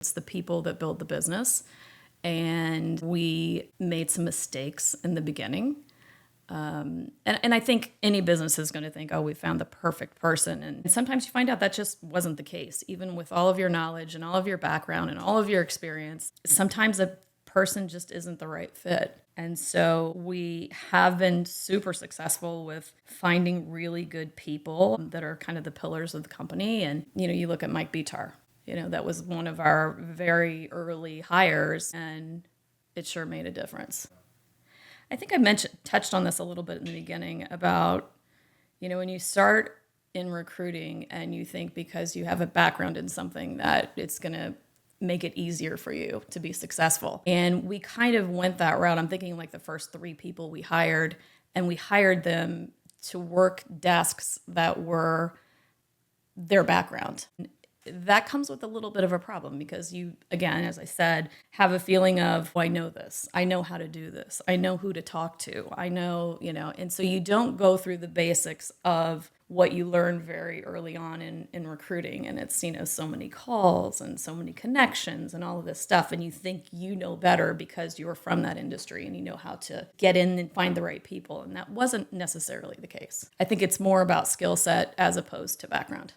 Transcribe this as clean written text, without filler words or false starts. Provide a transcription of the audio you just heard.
It's the people that build the business. And we made some mistakes in the beginning. And I think any business is going to think, oh, we found the perfect person. And sometimes you find out that just wasn't the case. Even with all of your knowledge and all of your background and all of your experience, sometimes a person just isn't the right fit. And so we have been super successful with finding really good people that are kind of the pillars of the company. And, you look at Mike Bitar, that was one of our very early hires, and it sure made a difference. I think I touched on this a little bit in the beginning about, when you start in recruiting and you think because you have a background in something that it's going to make it easier for you to be successful. And we kind of went that route. I'm thinking like the first 3 people we hired, and we hired them to work desks that were their background. That comes with a little bit of a problem because you, again, as I said, have a feeling of, I know this. I know how to do this. I know who to talk to. I know, and so you don't go through the basics of what you learn very early on in recruiting. And it's, so many calls and so many connections and all of this stuff. And you think you know better because you're from that industry and you know how to get in and find the right people. And that wasn't necessarily the case. I think it's more about skill set as opposed to background.